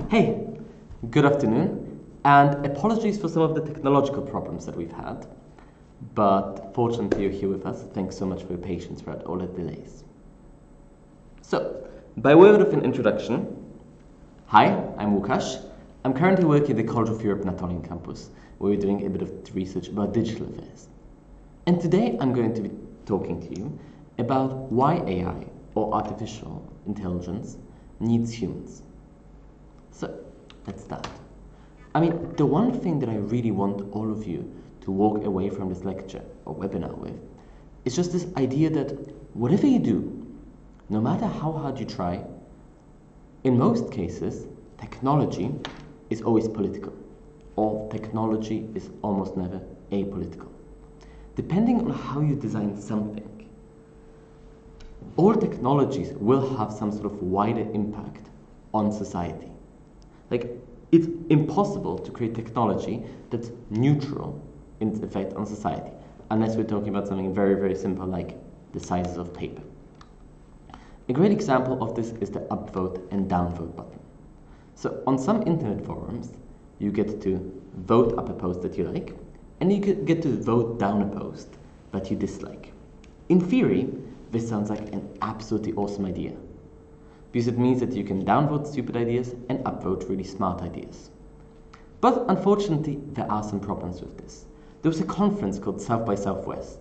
Hey, good afternoon, and apologies for some of the technological problems that we've had, but fortunately you're here with us. Thanks so much for your patience throughout all the delays. So, by way of an introduction, hi, I'm Lukasz. I'm currently working at the College of Europe Natolian campus, where we're doing a bit of research about digital affairs. And today I'm going to be talking to you about why AI, or artificial intelligence, needs humans. So, let's start. I mean, the one thing that I really want all of you to walk away from this lecture or webinar with is just this idea that whatever you do, no matter how hard you try, in most cases, technology is always political, or technology is almost never apolitical. Depending on how you design something, all technologies will have some sort of wider impact on society. Like, it's impossible to create technology that's neutral in its effect on society, unless we're talking about something very, very simple like the sizes of paper. A great example of this is the upvote and downvote button. So on some internet forums, you get to vote up a post that you like, and you get to vote down a post that you dislike. In theory, this sounds like an absolutely awesome idea, because it means that you can downvote stupid ideas and upvote really smart ideas. But unfortunately, there are some problems with this. There was a conference called South by Southwest,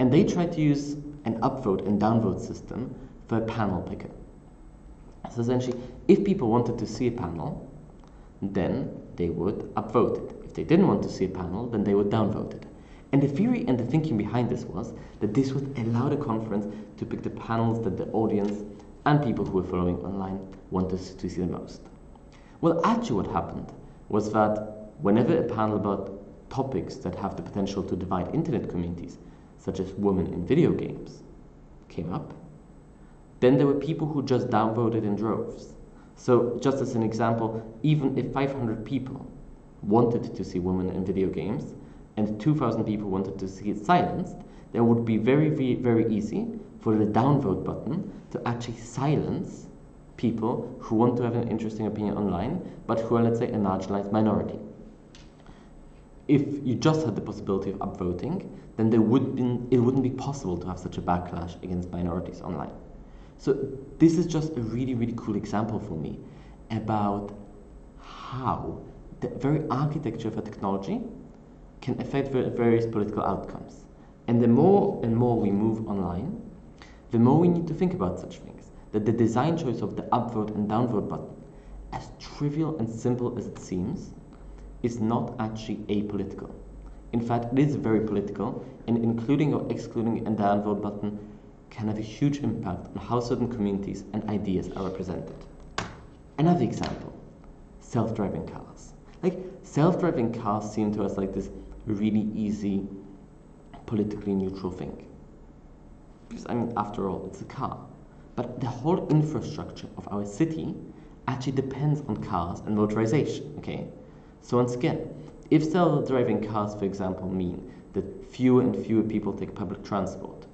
and they tried to use an upvote and downvote system for a panel picker. So essentially, if people wanted to see a panel, then they would upvote it. If they didn't want to see a panel, then they would downvote it. And the theory and the thinking behind this was that this would allow the conference to pick the panels that the audience and people who were following online wanted to see the most. Well, actually what happened was that whenever a panel about topics that have the potential to divide internet communities, such as women in video games, came up, then there were people who just downvoted in droves. So just as an example, even if 500 people wanted to see women in video games and 2,000 people wanted to see it silenced, then it would be very, very easy for the downvote button to actually silence people who want to have an interesting opinion online, but who are, let's say, a marginalized minority. If you just had the possibility of upvoting, then it wouldn't be possible to have such a backlash against minorities online. So this is just a really, really cool example for me about how the very architecture of a technology can affect various political outcomes. And the more and more we move online, the more we need to think about such things. That the design choice of the upvote and downvote button, as trivial and simple as it seems, is not actually apolitical. In fact, it is very political, and including or excluding a downvote button can have a huge impact on how certain communities and ideas are represented. Another example, self-driving cars. Like, self-driving cars seem to us like this really easy, politically neutral thing. Because, I mean, after all, it's a car. But the whole infrastructure of our city actually depends on cars and motorization, okay? So once again, if self-driving cars, for example, mean that fewer and fewer people take public transport,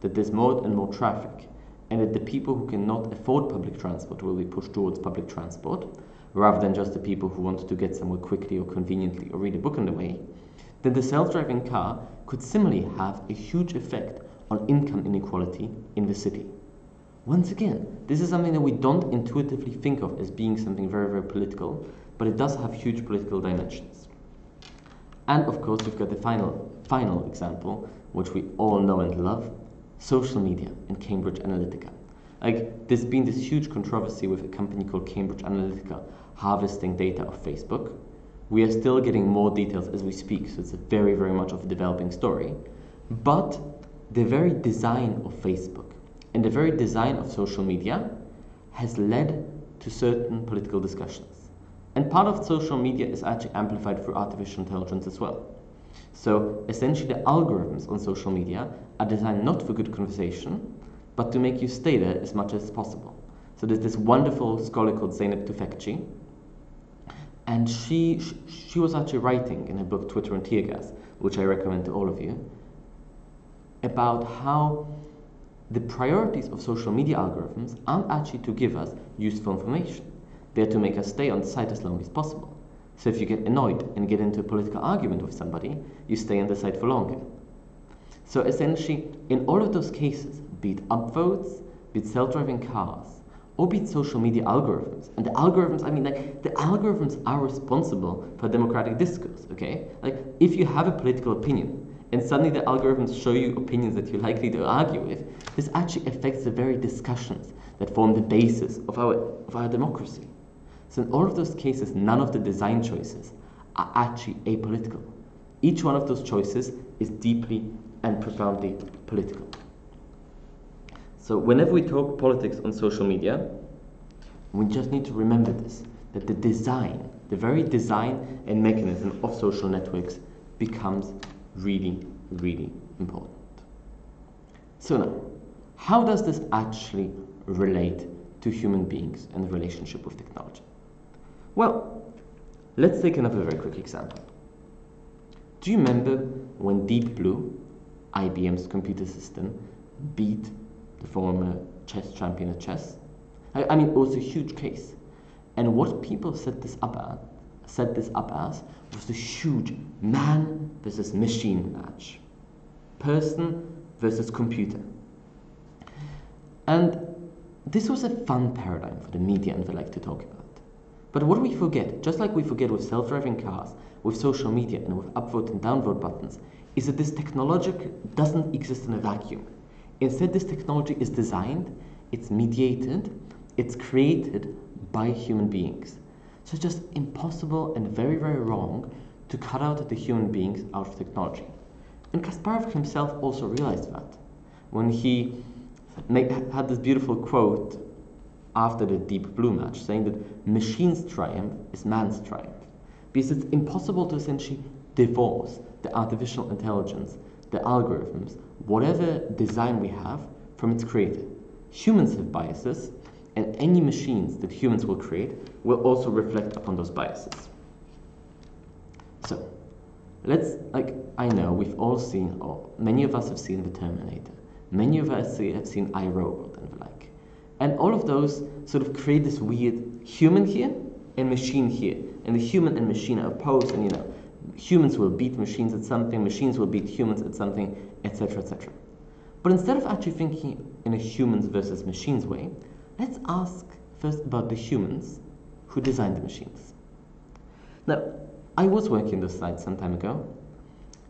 that there's more and more traffic, and that the people who cannot afford public transport will be pushed towards public transport, rather than just the people who want to get somewhere quickly or conveniently or read a book on the way, then the self-driving car could similarly have a huge effect on income inequality in the city. Once again, this is something that we don't intuitively think of as being something very, very political, but it does have huge political dimensions. And of course, we've got the final example, which we all know and love, social media and Cambridge Analytica. Like, there's been this huge controversy with a company called Cambridge Analytica harvesting data of Facebook. We are still getting more details as we speak, so it's a very, very much of a developing story. But the very design of Facebook and the very design of social media has led to certain political discussions. And part of social media is actually amplified through artificial intelligence as well. So essentially the algorithms on social media are designed not for good conversation, but to make you stay there as much as possible. So there's this wonderful scholar called Zeynep Tufekci, and she was actually writing in her book Twitter and Tear Gas, which I recommend to all of you, about how the priorities of social media algorithms aren't actually to give us useful information. They're to make us stay on the site as long as possible. So if you get annoyed and get into a political argument with somebody, you stay on the site for longer. So essentially, in all of those cases, be it upvotes, be it self-driving cars, or be it social media algorithms. And the algorithms, I mean, like, the algorithms are responsible for democratic discourse, okay? Like, if you have a political opinion, and suddenly the algorithms show you opinions that you're likely to argue with, this actually affects the very discussions that form the basis of our democracy. So in all of those cases, none of the design choices are actually apolitical. Each one of those choices is deeply and profoundly political. So whenever we talk politics on social media, we just need to remember this, that the design, the very design and mechanism of social networks becomes really, really important. So now, how does this actually relate to human beings and the relationship with technology? Well, let's take another very quick example. Do you remember when Deep Blue, IBM's computer system, beat the former chess champion at chess? I mean, it was a huge case. And what people set this up as was the huge man versus machine match. Person versus computer. And this was a fun paradigm for the media and the like to talk about. But what do we forget, just like we forget with self-driving cars, with social media and with upvote and downvote buttons, is that this technology doesn't exist in a vacuum. Instead, this technology is designed, it's mediated, it's created by human beings. So it's just impossible and very, very wrong to cut out the human beings out of technology. And Kasparov himself also realized that when he had this beautiful quote after the Deep Blue match, saying that machine's triumph is man's triumph. Because it's impossible to essentially divorce the artificial intelligence, the algorithms, whatever design we have from its creator. Humans have biases, and any machines that humans will create will also reflect upon those biases. So, I know we've all seen, or many of us have seen The Terminator. Many of us have seen iRobot and the like. And all of those sort of create this weird human here and machine here. And the human and machine are opposed, and humans will beat machines at something, machines will beat humans at something, etc., etc. But instead of actually thinking in a humans versus machines way, let's ask first about the humans who designed the machines. Now, I was working on those slides some time ago,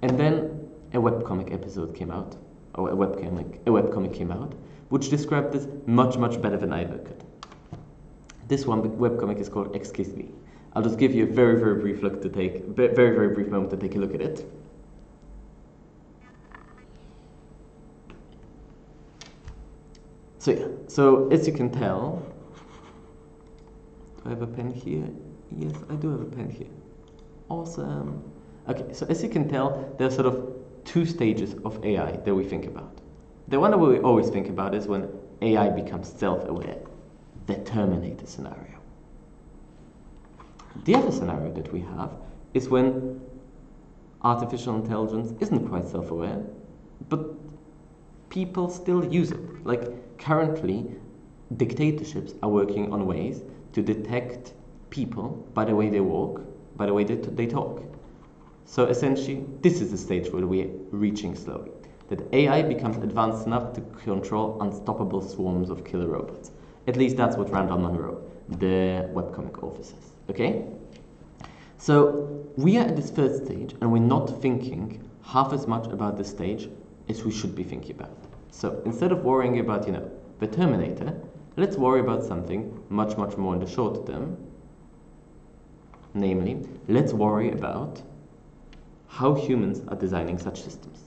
and then a webcomic episode came out, or a webcomic came out, which described this much, much better than I ever could. This one webcomic is called XKCD. I'll just give you a very, very brief look to take, very, very brief moment to take a look at it. So yeah, so as you can tell, do I have a pen here? Yes, I do have a pen here. Awesome. Okay, so as you can tell, there are sort of two stages of AI that we think about. The one that we always think about is when AI becomes self-aware, the Terminator scenario. The other scenario that we have is when artificial intelligence isn't quite self-aware, but people still use it. Like currently, dictatorships are working on ways to detect people by the way they walk, by the way they talk. So essentially, this is the stage where we're reaching slowly. That AI becomes advanced enough to control unstoppable swarms of killer robots. At least that's what Randall Munroe, the webcomic author, says. Okay? So we are at this third stage, and we're not thinking half as much about this stage as we should be thinking about. So instead of worrying about, the Terminator, let's worry about something much, much more in the short term. Namely, let's worry about how humans are designing such systems.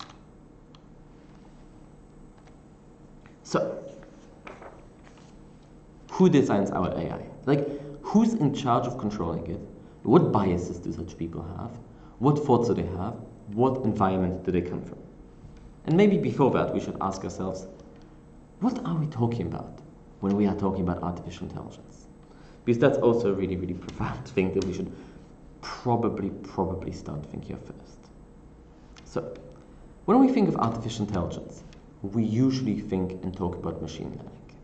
So, who designs our AI? Like, who's in charge of controlling it? What biases do such people have? What thoughts do they have? What environment do they come from? And maybe before that, we should ask ourselves, what are we talking about when we are talking about artificial intelligence? Because that's also a really, really profound thing that we should probably start thinking of first. So, when we think of artificial intelligence, we usually think and talk about machine learning.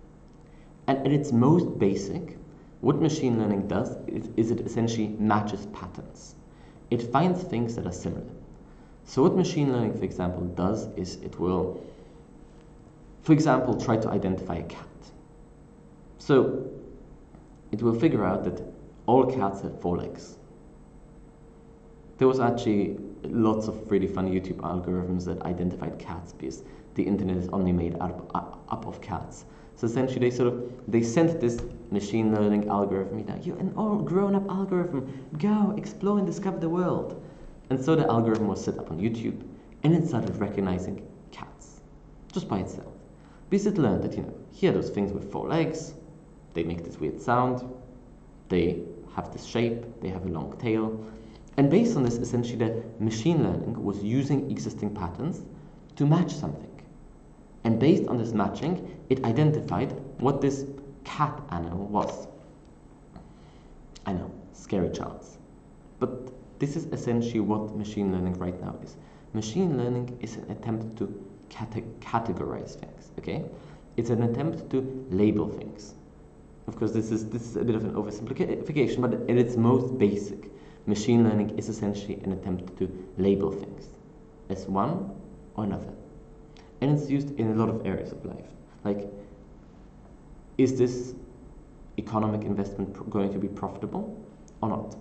And at its most basic, What machine learning does is it essentially matches patterns. It finds things that are similar. So what machine learning, for example, does is it will, for example, try to identify a cat. So it will figure out that all cats have 4 legs. There was actually lots of really fun YouTube algorithms that identified cats because the internet is only made up of cats. So essentially they sent this machine learning algorithm, you're an all grown-up algorithm, go explore and discover the world. And so the algorithm was set up on YouTube and it started recognizing cats, just by itself. Because it learned that, here are those things with 4 legs, they make this weird sound, they have this shape, they have a long tail. And based on this, essentially the machine learning was using existing patterns to match something. And based on this matching, it identified what this cat animal was. I know, scary charts. But this is essentially what machine learning right now is. Machine learning is an attempt to categorize things, okay? It's an attempt to label things. Of course, this is a bit of an oversimplification, but at its most basic, machine learning is essentially an attempt to label things as one or another. And it's used in a lot of areas of life. Like, is this economic investment going to be profitable or not?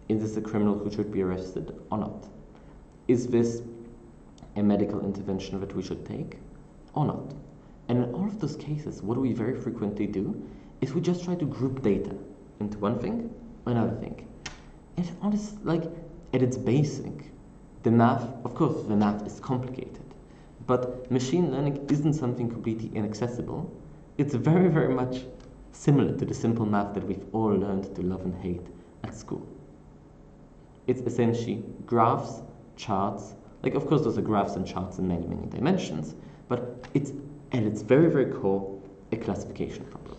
Is this a criminal who should be arrested or not? Is this a medical intervention that we should take or not? And in all of those cases, what we very frequently do is we just try to group data into one thing or another thing. And honestly, like, at its basic, the math, of course, the math is complicated. But machine learning isn't something completely inaccessible. It's very, very much similar to the simple math that we've all learned to love and hate at school. It's essentially graphs, charts, like of course those are graphs and charts in many, many dimensions, but it's at its very, very core a classification problem.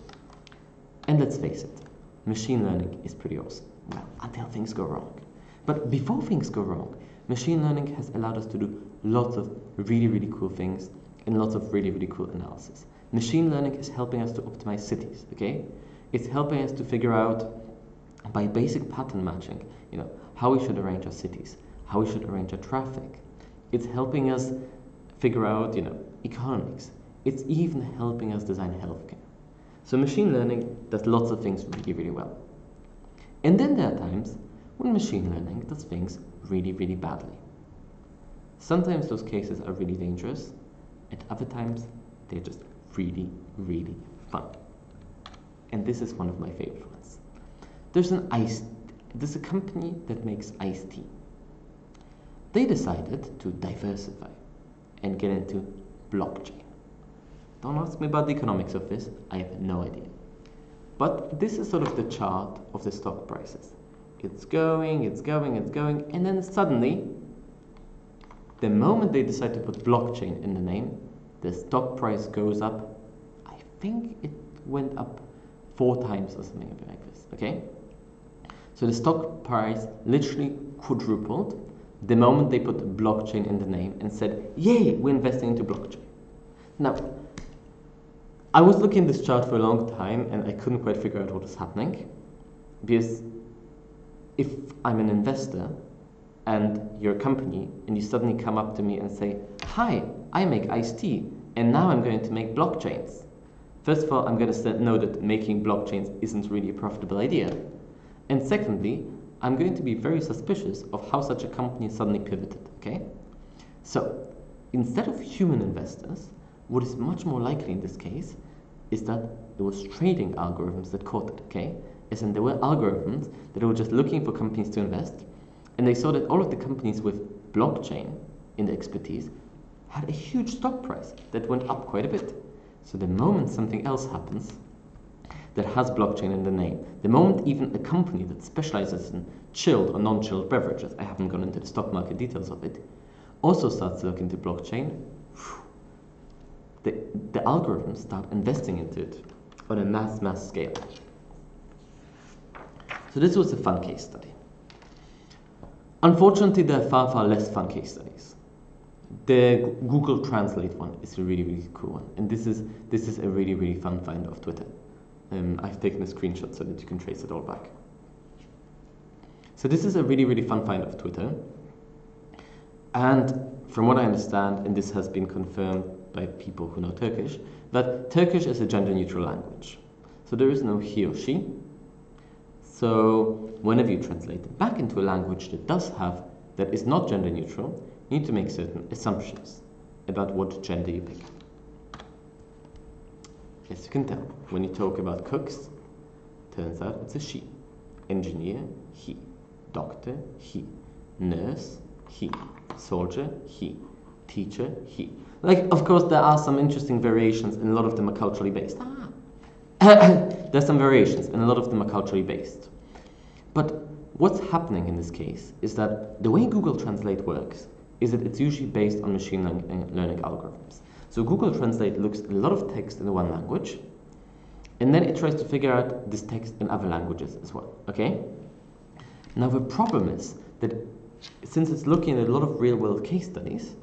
And let's face it, machine learning is pretty awesome. Well, until things go wrong. But before things go wrong, machine learning has allowed us to do lots of really, really cool things and lots of really, really cool analysis. Machine learning is helping us to optimize cities, okay? It's helping us to figure out, by basic pattern matching, how we should arrange our cities, how we should arrange our traffic. It's helping us figure out, economics. It's even helping us design healthcare. So machine learning does lots of things really, really well. And then there are times when machine learning does things really, really badly. Sometimes those cases are really dangerous, at other times they're just really, really fun. And this is one of my favorite ones. There's a company that makes iced tea. They decided to diversify and get into blockchain. Don't ask me about the economics of this, I have no idea. But this is sort of the chart of the stock prices. It's going, and then suddenly, the moment they decide to put blockchain in the name, the stock price goes up. I think it went up 4 times or something like this, okay? So the stock price literally quadrupled the moment they put blockchain in the name and said, yay, we're investing into blockchain. Now, I was looking at this chart for a long time and I couldn't quite figure out what was happening, because if I'm an investor and you're a company and you suddenly come up to me and say, hi, I make iced tea and now I'm going to make blockchains. First of all, I'm going to know that making blockchains isn't really a profitable idea. And secondly, I'm going to be very suspicious of how such a company suddenly pivoted, okay? So, instead of human investors, what is much more likely in this case is that it was trading algorithms that caught it, okay? As in, there were algorithms that were just looking for companies to invest, and they saw that all of the companies with blockchain in the expertise had a huge stock price that went up quite a bit. So the moment something else happens that has blockchain in the name, the moment even a company that specializes in chilled or non-chilled beverages, I haven't gone into the stock market details of it, also starts to look into blockchain, the algorithms start investing into it on a mass scale. So this was a fun case study. Unfortunately, there are far less fun case studies. The Google Translate one is a really, really cool one. And this is a really, really fun find of Twitter. I've taken a screenshot so that you can trace it all back. So this is a really, really fun find of Twitter. And from what I understand, and this has been confirmed by people who know Turkish, that Turkish is a gender-neutral language. So there is no he or she. So whenever you translate it back into a language that is not gender-neutral, you need to make certain assumptions about what gender you pick up. As you can tell, when you talk about cooks, turns out it's a she. Engineer, he. Doctor, he. Nurse, he. Soldier, he. Teacher, he. Like, of course, there are some interesting variations, and a lot of them are culturally based. There's some variations, and a lot of them are culturally based. But what's happening in this case is that the way Google Translate works is that it's usually based on machine learning algorithms. So Google Translate looks at a lot of text in one language, and then it tries to figure out this text in other languages as well, okay? Now the problem is that since it's looking at a lot of real-world case studies,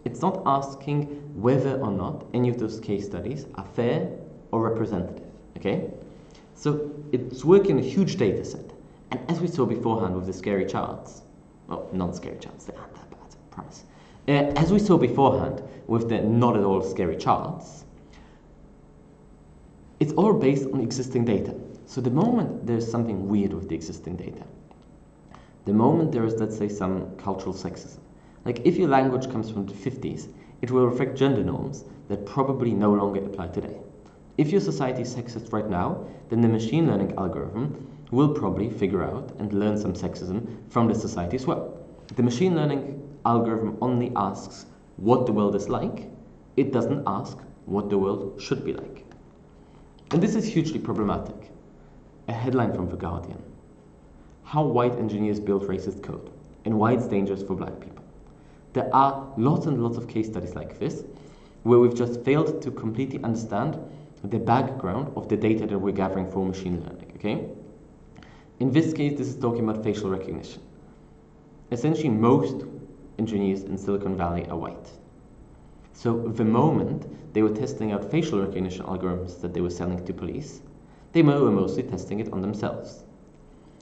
it's not asking whether or not any of those case studies are fair or representative, okay? So it's working a huge data set. And as we saw beforehand with the scary charts, well, non-scary charts, they aren't that bad, I promise. As we saw beforehand with the not at all scary charts, it's all based on existing data. So the moment there's something weird with the existing data, the moment there is, let's say, some cultural sexism, like if your language comes from the 50s, it will reflect gender norms that probably no longer apply today. If your society is sexist right now, then the machine learning algorithm will probably figure out and learn some sexism from the society as well. The machine learning algorithm only asks what the world is like. It doesn't ask what the world should be like. And this is hugely problematic. A headline from The Guardian: how white engineers build racist code and why it's dangerous for black people. There are lots and lots of case studies like this where we've just failed to completely understand the background of the data that we're gathering for machine learning, okay? In this case, this is talking about facial recognition. Essentially, most engineers in Silicon Valley are white. So the moment they were testing out facial recognition algorithms that they were selling to police, they were mostly testing it on themselves.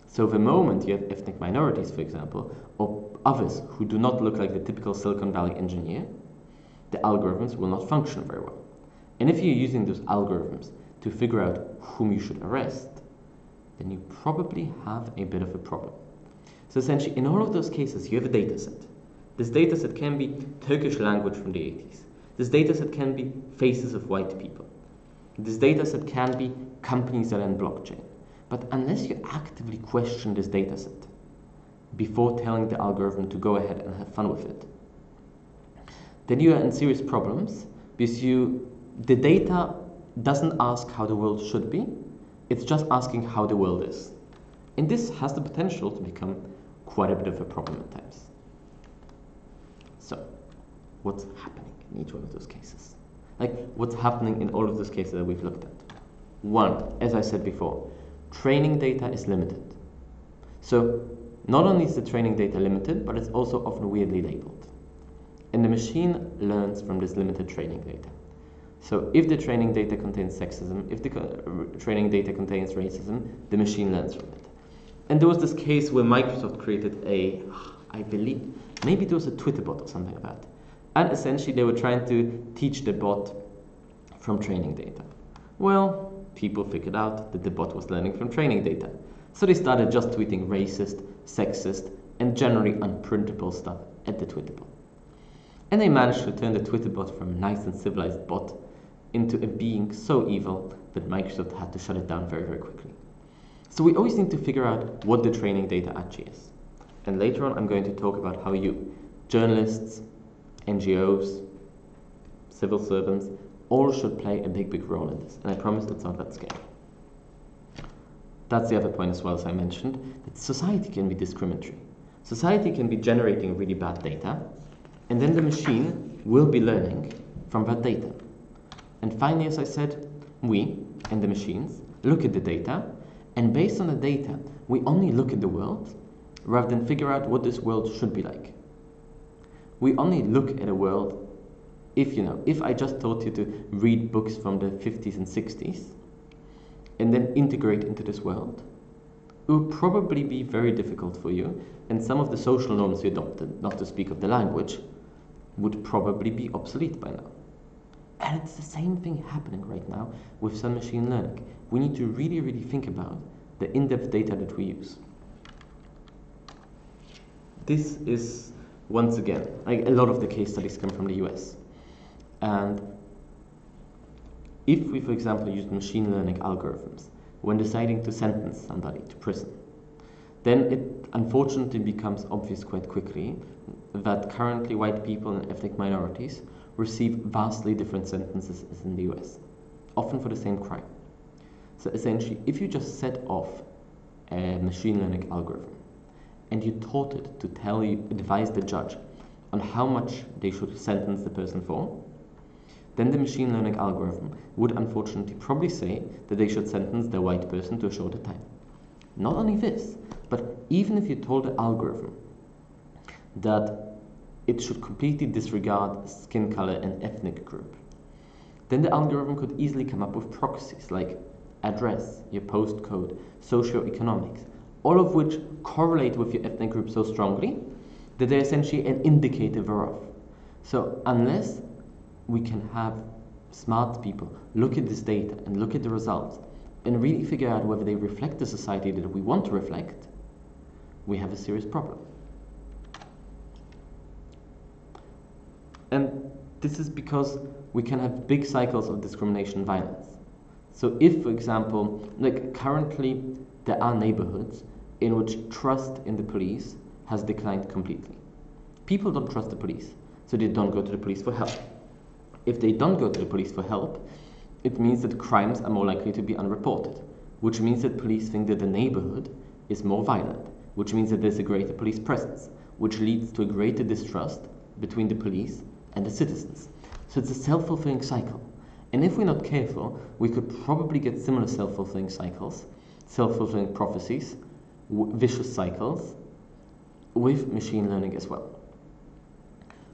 So the moment you have ethnic minorities, for example, or others who do not look like the typical Silicon Valley engineer, the algorithms will not function very well. And if you're using those algorithms to figure out whom you should arrest, then you probably have a bit of a problem. So essentially, in all of those cases, you have a data set. This data set can be Turkish language from the 80s. This data set can be faces of white people. This data set can be companies that are in blockchain. But unless you actively question this data set before telling the algorithm to go ahead and have fun with it, then you are in serious problems because the data doesn't ask how the world should be, it's just asking how the world is. And this has the potential to become quite a bit of a problem at times. So, what's happening in each one of those cases? Like, what's happening in all of those cases that we've looked at? One, as I said before, training data is limited. So, not only is the training data limited, but it's also often weirdly labeled. And the machine learns from this limited training data. So if the training data contains sexism, if the training data contains racism, the machine learns from it. And there was this case where Microsoft created I believe, maybe there was a Twitter bot or something like that. And essentially they were trying to teach the bot from training data. Well, people figured out that the bot was learning from training data. So they started just tweeting racist, sexist, and generally unprintable stuff at the Twitter bot. And they managed to turn the Twitter bot from a nice and civilized bot into a being so evil that Microsoft had to shut it down very, very quickly. So we always need to figure out what the training data actually is. And later on I'm going to talk about how you, journalists, NGOs, civil servants, all should play a big, big role in this. And I promise it's not that scary. That's the other point as well, as I mentioned, that society can be discriminatory. Society can be generating really bad data, and then the machine will be learning from that data. And finally, as I said, we and the machines look at the data, and based on the data, we only look at the world rather than figure out what this world should be like. We only look at a world if I just told you to read books from the 50s and 60s, and then integrate into this world, it would probably be very difficult for you, and some of the social norms you adopted, not to speak of the language, would probably be obsolete by now. And it's the same thing happening right now with some machine learning. We need to really, really think about the in-depth data that we use. This is, once again, like a lot of the case studies come from the US. And if we, for example, use machine learning algorithms when deciding to sentence somebody to prison, then it unfortunately becomes obvious quite quickly that currently white people and ethnic minorities receive vastly different sentences as in the US, often for the same crime. So essentially, if you just set off a machine learning algorithm and you taught it to advise the judge on how much they should sentence the person for, then the machine learning algorithm would unfortunately probably say that they should sentence the white person to a shorter time. Not only this, but even if you told the algorithm that it should completely disregard skin color and ethnic group, then the algorithm could easily come up with proxies like address, your postcode, socioeconomics, all of which correlate with your ethnic group so strongly that they're essentially an indicator thereof. So unless we can have smart people look at this data and look at the results and really figure out whether they reflect the society that we want to reflect, we have a serious problem. And this is because we can have big cycles of discrimination and violence. So if, for example, like currently there are neighborhoods in which trust in the police has declined completely. People don't trust the police, so they don't go to the police for help. If they don't go to the police for help, it means that crimes are more likely to be unreported, which means that police think that the neighborhood is more violent, which means that there's a greater police presence, which leads to a greater distrust between the police and the citizens. So it's a self-fulfilling cycle. And if we're not careful, we could probably get similar self-fulfilling cycles, self-fulfilling prophecies, vicious cycles, with machine learning as well.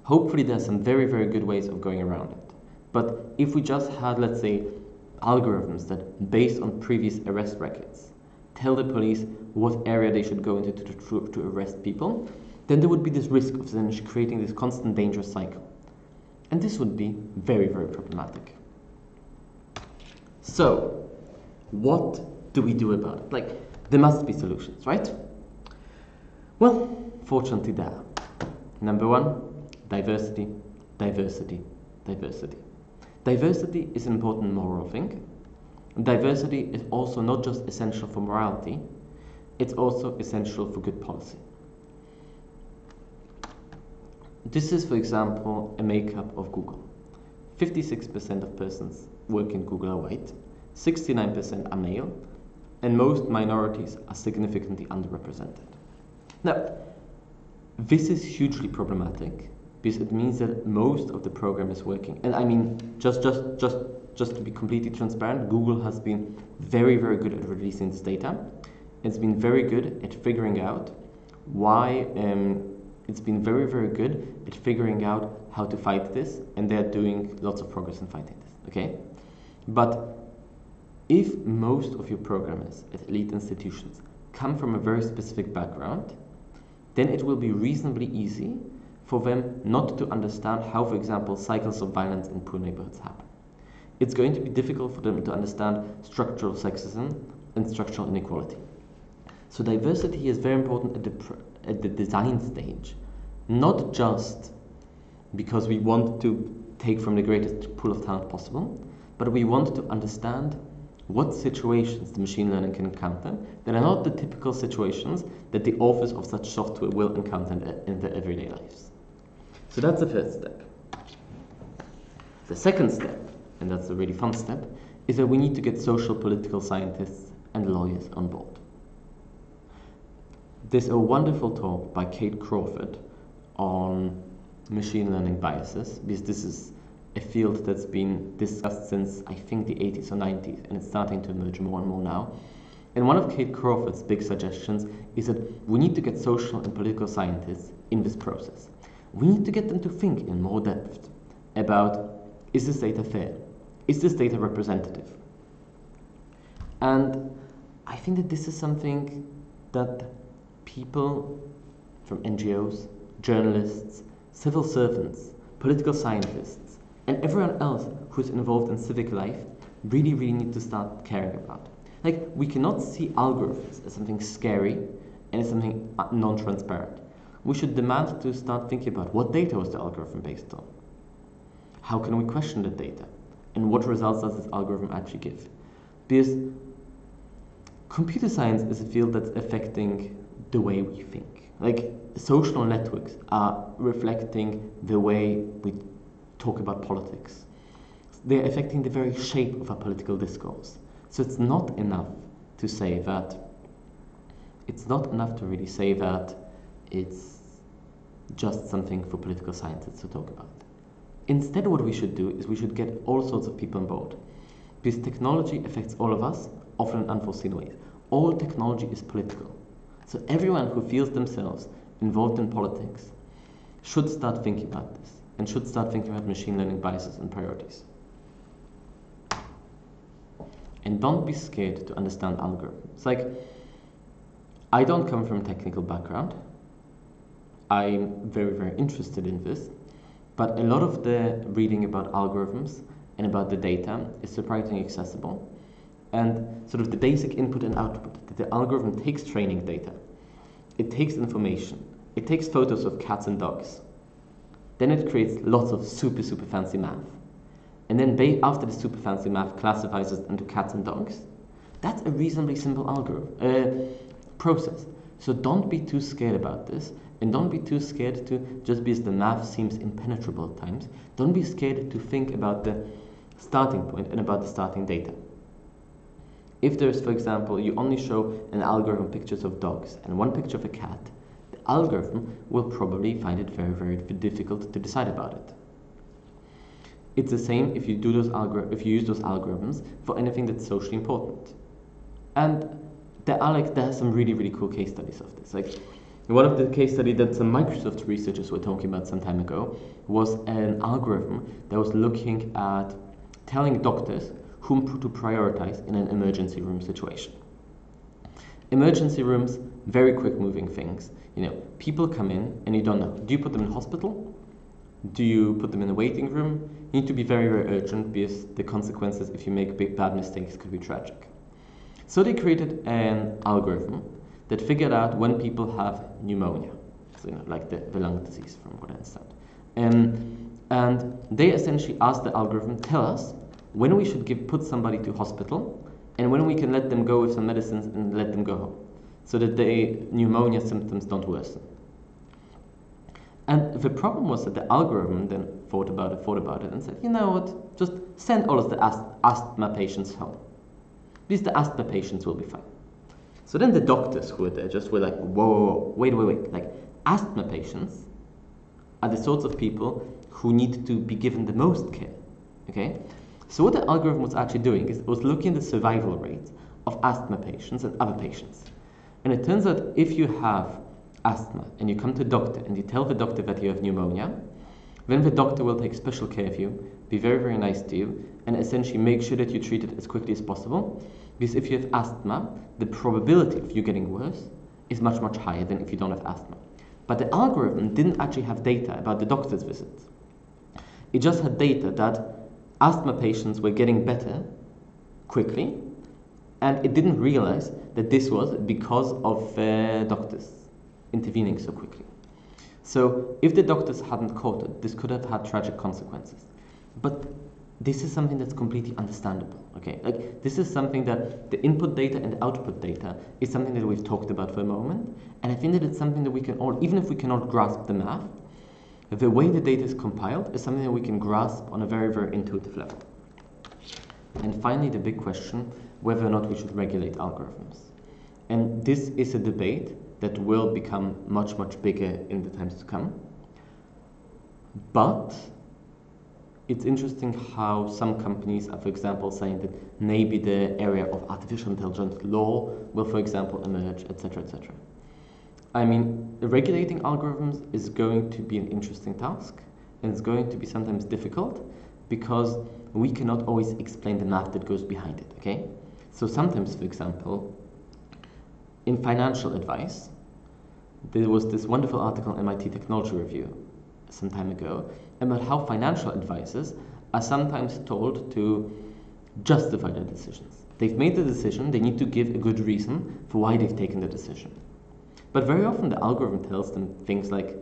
Hopefully there are some very, very good ways of going around it. But if we just had, let's say, algorithms that, based on previous arrest records, tell the police what area they should go into to arrest people, then there would be this risk of then creating this constant dangerous cycle. And this would be very, very problematic. So, what do we do about it? Like, there must be solutions, right? Well, fortunately there are. Number one, diversity, diversity, diversity. Diversity is an important moral thing. Diversity is also not just essential for morality, it's also essential for good policy. This is, for example, a makeup of Google. 56% of persons working in Google are white, 69% are male, and most minorities are significantly underrepresented. Now, this is hugely problematic because it means that most of the program is working. And I mean, just to be completely transparent, Google has been very, very good at releasing this data. It's been very good at figuring out why, it's been very, very good at figuring out how to fight this, and they're doing lots of progress in fighting this, okay? But if most of your programmers at elite institutions come from a very specific background, then it will be reasonably easy for them not to understand how, for example, cycles of violence in poor neighborhoods happen. It's going to be difficult for them to understand structural sexism and structural inequality. So diversity is very important at the design stage, not just because we want to take from the greatest pool of talent possible, but we want to understand what situations the machine learning can encounter that are not the typical situations that the authors of such software will encounter in their everyday lives. So that's the first step. The second step, and that's a really fun step, is that we need to get social political scientists and lawyers on board. There's a wonderful talk by Kate Crawford on machine learning biases, because this is a field that's been discussed since, I think, the 80s or 90s, and it's starting to emerge more and more now. And one of Kate Crawford's big suggestions is that we need to get social and political scientists in this process. We need to get them to think in more depth about, is this data fair? Is this data representative? And I think that this is something that people from NGOs, journalists, civil servants, political scientists, and everyone else who's involved in civic life really, really need to start caring about. Like, we cannot see algorithms as something scary and as something non-transparent. We should demand to start thinking about what data was the algorithm based on? How can we question the data? And what results does this algorithm actually give? Because computer science is a field that's affecting the way we think. Like, social networks are reflecting the way we talk about politics. They're affecting the very shape of our political discourse. So it's not enough to say that, it's not enough to really say that it's just something for political scientists to talk about. Instead, what we should do is we should get all sorts of people on board. Because technology affects all of us, often in unforeseen ways. All technology is political. So everyone who feels themselves involved in politics should start thinking about this and should start thinking about machine learning biases and priorities. And don't be scared to understand algorithms. Like, I don't come from a technical background. I'm very, very interested in this, but a lot of the reading about algorithms and about the data is surprisingly accessible. And sort of the basic input and output, that the algorithm takes training data, it takes information, it takes photos of cats and dogs, then it creates lots of super, super fancy math. And then after the super fancy math classifies it into cats and dogs. That's a reasonably simple process. So don't be too scared about this, and don't be too scared to, just because the math seems impenetrable at times, don't be scared to think about the starting point and about the starting data. If there's, for example, you only show an algorithm pictures of dogs and one picture of a cat, the algorithm will probably find it very, very difficult to decide about it. It's the same if you do if you use those algorithms for anything that's socially important. And there are some really, really cool case studies of this. Like, one of the case studies that some Microsoft researchers were talking about some time ago was an algorithm that was looking at telling doctors whom to prioritize in an emergency room situation. Emergency rooms, very quick moving things. You know, people come in and you don't know. Do you put them in hospital? Do you put them in a waiting room? You need to be very, very urgent because the consequences if you make bad mistakes could be tragic. So they created an algorithm that figured out when people have pneumonia, so, you know, like the lung disease from what I understand. And they essentially asked the algorithm, tell us when we should put somebody to hospital and when we can let them go with some medicines and let them go home so that the pneumonia symptoms don't worsen. And the problem was that the algorithm then thought about it and said, you know what, just send all of the asthma patients home. Because the asthma patients will be fine. So then the doctors who were there just were like, whoa, wait. Like, asthma patients are the sorts of people who need to be given the most care, okay? So what the algorithm was actually doing is it was looking at the survival rates of asthma patients and other patients. And it turns out if you have asthma and you come to a doctor and you tell the doctor that you have pneumonia, then the doctor will take special care of you, be very, very nice to you, and essentially make sure that you treat it as quickly as possible. Because if you have asthma, the probability of you getting worse is much, much higher than if you don't have asthma. But the algorithm didn't actually have data about the doctor's visits. It just had data that asthma patients were getting better quickly, and it didn't realize that this was because of doctors intervening so quickly. So if the doctors hadn't caught it, this could have had tragic consequences. But this is something that's completely understandable, okay? Like, this is something that the input data and the output data is something that we've talked about for a moment, and I think that it's something that we can all, even if we cannot grasp the math, the way the data is compiled is something that we can grasp on a very, very intuitive level. And finally, the big question, whether or not we should regulate algorithms. And this is a debate that will become much, much bigger in the times to come. But it's interesting how some companies are, for example, saying that maybe the area of artificial intelligence law will, for example, emerge, etc., etc. I mean, regulating algorithms is going to be an interesting task, and it's going to be sometimes difficult because we cannot always explain the math that goes behind it, okay? So sometimes, for example, in financial advice, there was this wonderful article in MIT Technology Review some time ago about how financial advisors are sometimes told to justify their decisions. They've made the decision, they need to give a good reason for why they've taken the decision. But very often the algorithm tells them things like,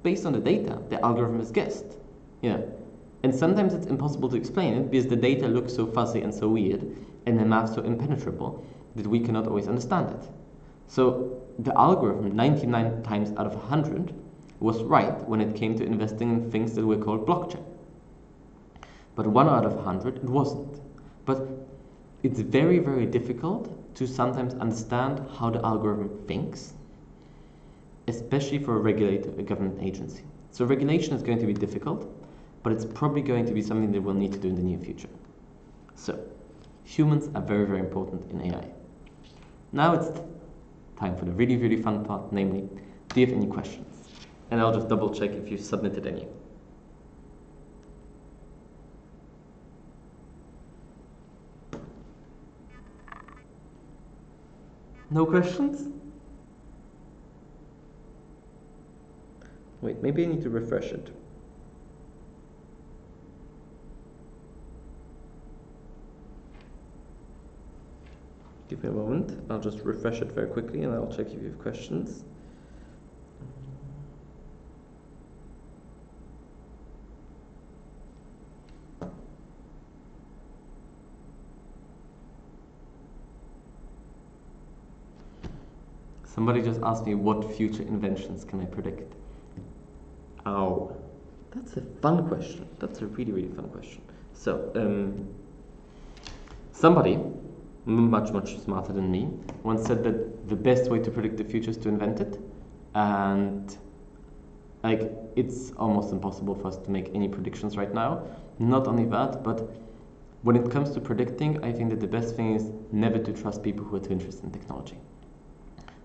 based on the data, the algorithm has guessed. And sometimes it's impossible to explain it because the data looks so fuzzy and so weird and the math so impenetrable that we cannot always understand it. So the algorithm, 99 times out of 100, was right when it came to investing in things that were called blockchain. But 1 out of 100, it wasn't. But it's very, very difficult to sometimes understand how the algorithm thinks, especially for a regulator, a government agency. So regulation is going to be difficult, but it's probably going to be something that we'll need to do in the near future. So, humans are very, very important in AI. Now it's time for the really, really fun part, namely, do you have any questions? And I'll just double check if you've submitted any. No questions? Wait, maybe I need to refresh it. Give me a moment. I'll just refresh it very quickly and I'll check if you have questions. Somebody just asked me what future inventions can I predict? Oh, that's a fun question. That's a really, really fun question. So, somebody much, much smarter than me once said that the best way to predict the future is to invent it. And it's almost impossible for us to make any predictions right now. Not only that, but when it comes to predicting, I think that the best thing is never to trust people who are too interested in technology.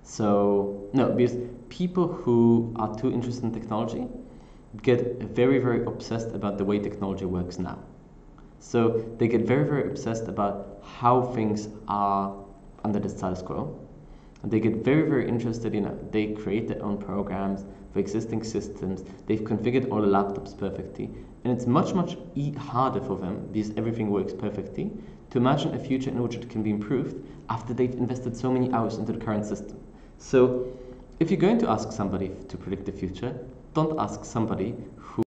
So, no, because people who are too interested in technology get very, very obsessed about the way technology works now. So they get very, very obsessed about how things are under the status quo. And they get very, very interested, they create their own programs for existing systems. They've configured all the laptops perfectly. And it's much, much harder for them, because everything works perfectly, to imagine a future in which it can be improved after they've invested so many hours into the current system. So if you're going to ask somebody to predict the future, don't ask somebody who